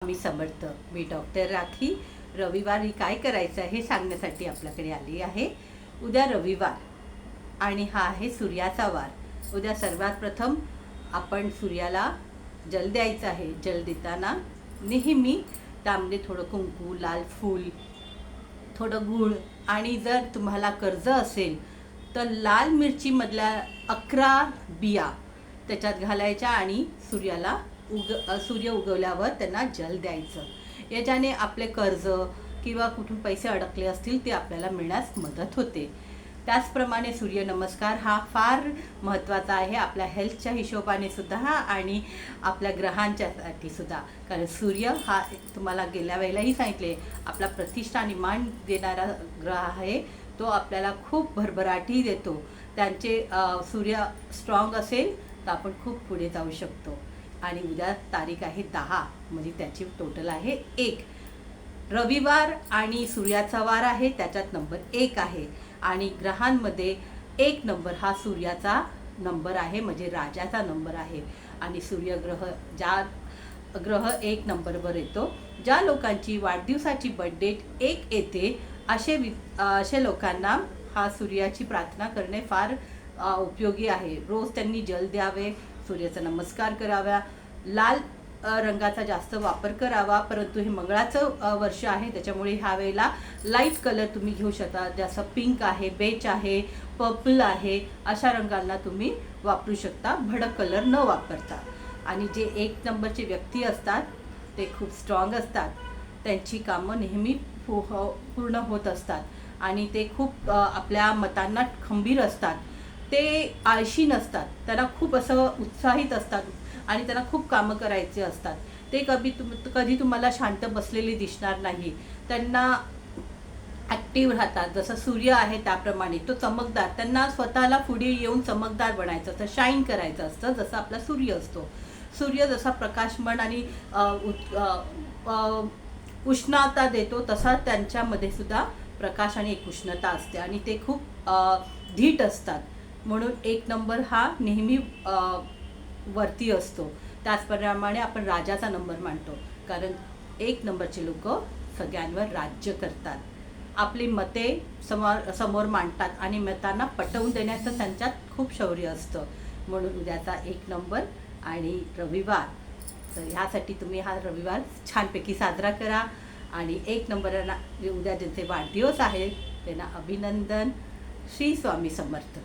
मी समर्थ. मी doctor rakhi. रविवारी काय करायचं हे सांगण्यासाठी आपल्याकडे आली आहे. उद्या रविवार आणि हा आहे सूर्याचा वार. उद्या सर्वात प्रथम आपण सूर्याला जल द्यायचं आहे. जल देताना नेहमी त्यामध्ये थोडं कुंकू, लाल फूल, थोडं गूळ आणि जर तुम्हाला कर्ज असेल तर लाल मिरचीमधल्या 11 बिया त्याच्यात घालायच्या आणि सूर्य उगवल्यावर त्यांना जल द्यायचं. याच्याने आपले कर्ज किंवा कुठून पैसे अडकले असतील ते आपल्याला मिळण्यास मदत होते. त्याचप्रमाणे सूर्यनमस्कार हा फार महत्त्वाचा आहे आपल्या हेल्थच्या हिशोबाने सुद्धा आणि आपल्या ग्रहांच्यासाठी सुद्धा. कारण सूर्य हा तुम्हाला गेल्या वेळेलाही सांगितले आपला प्रतिष्ठा आणि मान देणारा ग्रह आहे. तो आपल्याला खूप भरभराटी देतो. त्यांचे सूर्य स्ट्रॉंग असेल तर आपण खूप पुढे जाऊ शकतो. आणि उद्या तारीख आहे 10, म्हणजे त्याची टोटल आहे 1. रविवार आणि सूर्याचा वार आहे, त्याच्यात नंबर 1 आहे. आणि ग्रहांमध्ये 1 नंबर हा सूर्याचा नंबर आहे, म्हणजे राजाचा नंबर आहे. आणि ग्रह 1 नंबरवर येतो. ज्या लोकांची वाढदिवसाची बर्थडेट 1 येते असे लोकांना हा सूर्याची प्रार्थना करणे फार उपयोगी आहे. रोज त्यांनी जल द्यावे, सूर्याचा नमस्कार करावा, लाल रंगाचा जास्त वापर करावा. परंतु हे मंगळाचं वर्ष आहे, त्याच्यामुळे ह्या वेळेला लाईट कलर तुम्ही घेऊ शकता. जसं पिंक आहे, बेच आहे, पर्पल आहे, अशा रंगांना तुम्ही वापरू शकता, भडक कलर न वापरता. आणि जे 1 नंबरचे व्यक्ती असतात ते खूप स्ट्रॉंग असतात. त्यांची कामं नेहमी पूर्ण होत असतात आणि ते खूप आपल्या मतांना खंबीर असतात. ते आळशी नसतात, त्यांना खूप असं उत्साहित असतात आणि त्यांना खूप कामं करायचे असतात. ते कधी तुम्हाला शांत बसलेले दिसणार नाही. त्यांना ॲक्टिव्ह राहतात. जसं सूर्य आहे त्याप्रमाणे तो चमकदार, त्यांना स्वतःला पुढे येऊन चमकदार बनायचं असतं, शाईन करायचं असतं. जसं आपला सूर्य असतो, सूर्य जसा प्रकाशमान आणि उष्णता देतो तसा त्यांच्यामध्ये सुद्धा प्रकाश आणि एक उष्णता असते आणि ते खूप धीट असतात. म्हणून 1 नंबर हा नेहमी वरती असतो. त्याचप्रमाणे आपण राजाचा नंबर मानतो, कारण 1 नंबरचे लोक सगळ्यांवर राज्य करतात. आपली मते समोर मांडतात आणि मतांना पटवून देण्याचं त्यांच्यात खूप शौर्य असतं. म्हणून उद्याचा 1 नंबर आणि रविवार, तर ह्यासाठी तुम्ही हा रविवार छानपैकी साजरा करा. आणि 1 नंबरला उद्या ज्यांचे वाढदिवस आहेत त्यांना अभिनंदन. श्री स्वामी समर्थ.